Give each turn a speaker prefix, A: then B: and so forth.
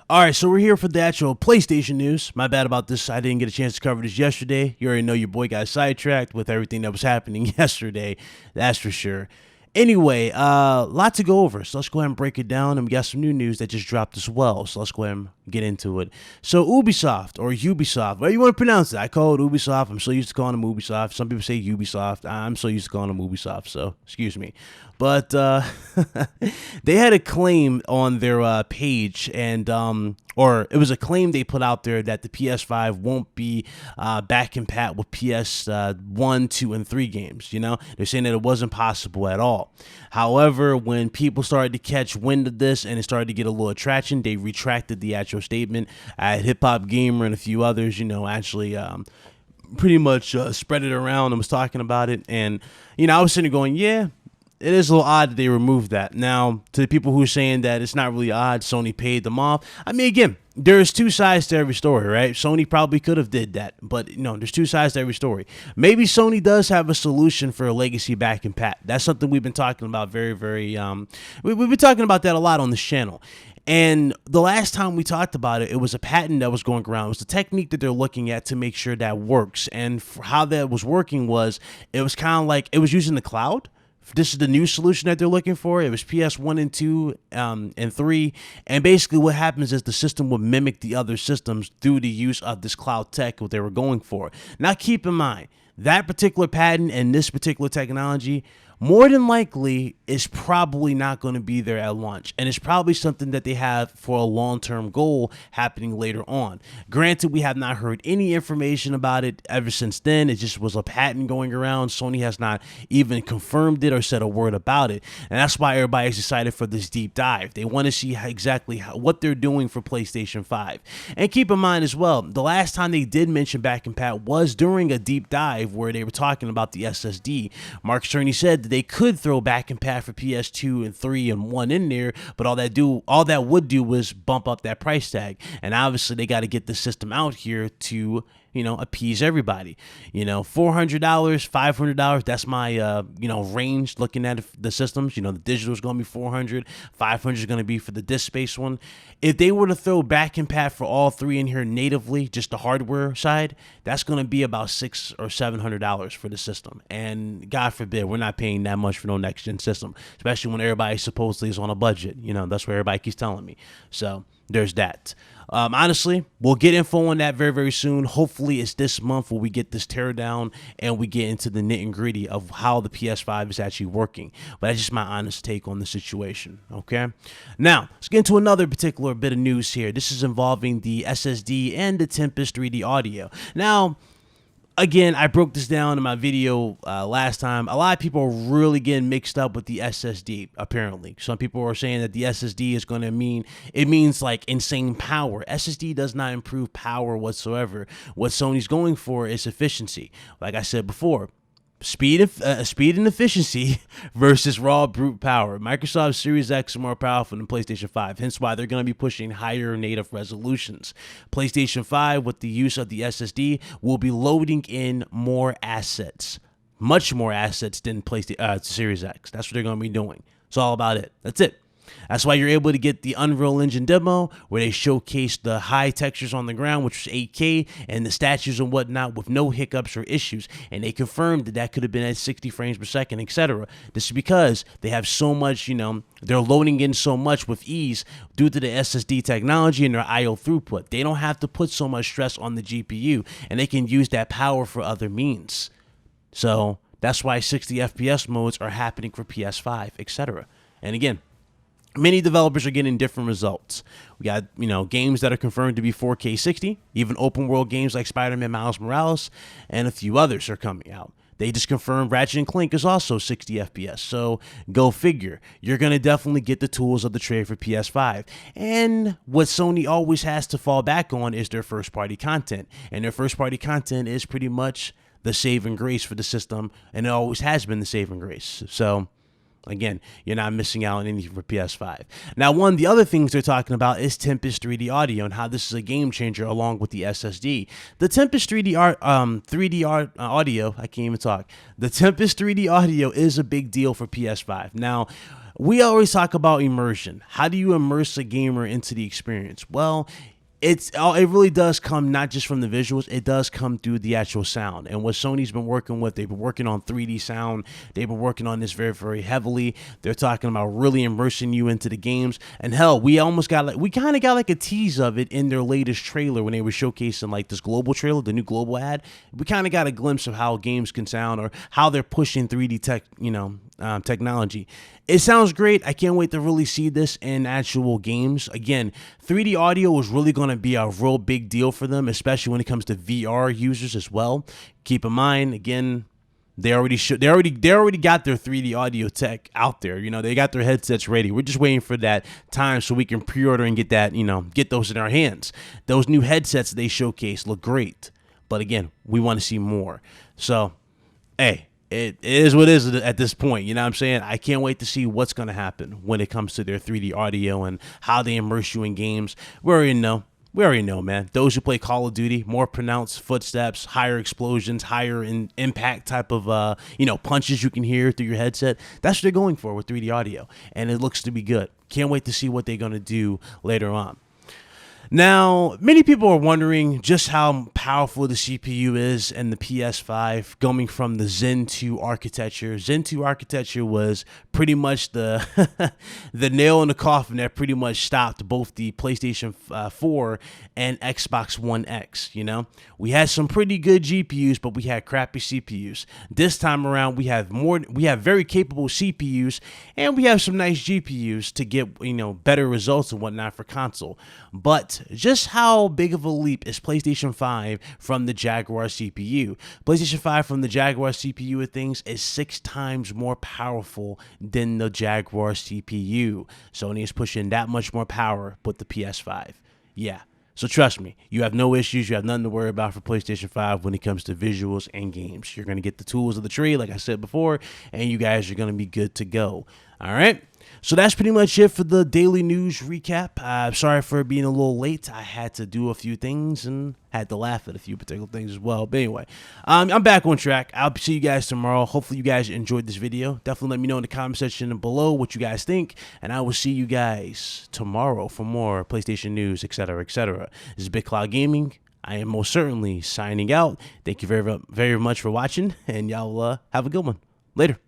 A: All right, so we're here for the actual PlayStation news. My bad about this. I didn't get a chance to cover this yesterday. You already know your boy got sidetracked with everything that was happening yesterday. That's for sure. Anyway, lot to go over. So let's go ahead and break it down. And we got some new news that just dropped as well. So let's go ahead and get into it. So Ubisoft or Ubisoft, whatever you want to pronounce it. I call it Ubisoft. I'm so used to calling them Ubisoft. Some people say Ubisoft. I'm so used to calling them Ubisoft. So excuse me. But they had a claim on their page, and or it was a claim they put out there that the PS5 won't be back and pat with PS1, 2, and 3 games. You know, they're saying that it wasn't possible at all. However, when people started to catch wind of this and it started to get a little traction, they retracted the actual statement. Hip Hop Gamer and a few others, you know, actually pretty much spread it around and was talking about it. And, you know, I was sitting there going, yeah, it is a little odd that they removed that. Now, to the people who are saying that it's not really odd, Sony paid them off. I mean, again, there's two sides to every story, right? Sony probably could have did that, but you know, there's two sides to every story. Maybe Sony does have a solution for a legacy back and pat. That's something we've been talking about we've been talking about that a lot on this channel. And the last time we talked about it, it was a patent that was going around. It was the technique that they're looking at to make sure that works. And how that was working was, it was kind of like, it was using the cloud. This is the new solution that they're looking for. It was PS1 and 2 and 3. And basically what happens is the system will mimic the other systems through the use of this cloud tech, what they were going for. Now, keep in mind, that particular patent and this particular technology, more than likely, is probably not going to be there at launch. And it's probably something that they have for a long-term goal happening later on. Granted, we have not heard any information about it ever since then. It just was a patent going around. Sony has not even confirmed it or said a word about it. And that's why everybody's excited for this deep dive. They want to see what they're doing for PlayStation 5. And keep in mind as well, the last time they did mention back and pat was during a deep dive where they were talking about the SSD. Mark Cerny said they could throw back and pat for PS2 and 3 and 1 in there, but all that would do was bump up that price tag. And obviously they got to get the system out here to, you know, appease everybody. You know, $400, $500, that's my you know, range looking at the systems. You know, the digital is going to be $400, $500 is going to be for the disk space one. If they were to throw back and pat for all three in here natively, just the hardware side, that's going to be about $600 or $700 for the system. And God forbid, we're not paying that much for no next gen system, especially when everybody supposedly is on a budget. You know, that's what everybody keeps telling me. So there's that. Honestly, we'll get info on that very, very soon. Hopefully it's this month where we get this teardown and we get into the nitty and gritty of how the PS5 is actually working. But that's just my honest take on the situation. Okay. Now let's get into another particular bit of news here. This is involving the SSD and the Tempest 3D audio. Now, again, I broke this down in my video last time. A lot of people are really getting mixed up with the SSD, apparently. Some people are saying that the SSD is going to means like insane power. SSD does not improve power whatsoever. What Sony's going for is efficiency. Like I said before, speed and efficiency versus raw brute power. Microsoft Series X is more powerful than PlayStation 5, hence why they're going to be pushing higher native resolutions. PlayStation 5, with the use of the SSD, will be loading in more assets, much more assets than Series X. That's what they're going to be doing. It's all about it. That's it. That's why you're able to get the Unreal Engine demo where they showcase the high textures on the ground, which was 8K, and the statues and whatnot with no hiccups or issues. And they confirmed that that could have been at 60 frames per second, etc. This is because they have so much, you know, they're loading in so much with ease due to the SSD technology and their I/O throughput. They don't have to put so much stress on the GPU, and they can use that power for other means. So that's why 60 FPS modes are happening for PS5, etc. And again, many developers are getting different results. We got, you know, games that are confirmed to be 4K 60, even open world games like Spider-Man Miles Morales, and a few others are coming out. They just confirmed Ratchet & Clank is also 60 FPS, so go figure. You're going to definitely get the tools of the trade for PS5. And what Sony always has to fall back on is their first-party content. And their first-party content is pretty much the saving grace for the system, and it always has been the saving grace. So again, you're not missing out on anything for PS5. Now, one of the other things they're talking about is Tempest 3D audio and how this is a game changer along with the SSD. The Tempest 3D audio, I can't even talk. The Tempest 3D audio is a big deal for PS5. Now, We always talk about immersion. How do you immerse a gamer into the experience? Well, it really does come not just from the visuals, it does come through the actual sound. And what Sony's been working with, they've been working on 3D sound. They've been working on this very, very heavily. They're talking about really immersing you into the games. And hell, we kind of got like a tease of it in their latest trailer when they were showcasing like this global trailer, the new global ad. We kind of got a glimpse of how games can sound, or how they're pushing 3D tech, technology. It sounds great. I can't wait to really see this in actual games. Again, 3D audio is really going to be a real big deal for them, especially when it comes to VR users as well. Keep in mind, again, they already got their 3D audio tech out there. They got their headsets ready. We're just waiting for that time so we can pre-order and get that, get those in our hands. Those new headsets they showcase look great, but again, we want to see more. So, hey, it is what it is at this point. You know what I'm saying? I can't wait to see what's going to happen when it comes to their 3D audio and how they immerse you in games. We already know, man. Those who play Call of Duty, more pronounced footsteps, higher explosions, higher impact type of, punches you can hear through your headset. That's what they're going for with 3D audio, and it looks to be good. Can't wait to see what they're going to do later on. Now, many people are wondering just how powerful the CPU is in the PS5 going from the Zen 2 architecture. Zen 2 architecture was pretty much the the nail in the coffin that pretty much stopped both the PlayStation 4 and Xbox One X, We had some pretty good GPUs, but we had crappy CPUs. This time around, we have very capable CPUs, and we have some nice GPUs to get, better results and whatnot for console. But just how big of a leap is PlayStation 5 from the Jaguar CPU? PlayStation 5 from the Jaguar CPU of things is 6 times more powerful than the Jaguar CPU. Sony is pushing that much more power with the PS5. Yeah. So trust me, you have no issues. You have nothing to worry about for PlayStation 5 when it comes to visuals and games. You're going to get the tools of the trade, like I said before, and you guys are going to be good to go. All right. So that's pretty much it for the daily news recap. Sorry for being a little late. I had to do a few things and had to laugh at a few particular things as well. But anyway, I'm back on track. I'll see you guys tomorrow. Hopefully you guys enjoyed this video. Definitely let me know in the comment section below what you guys think. And I will see you guys tomorrow for more PlayStation news, etc., etc. This is Big Cloud Gaming. I am most certainly signing out. Thank you very, very much for watching. And y'all have a good one. Later.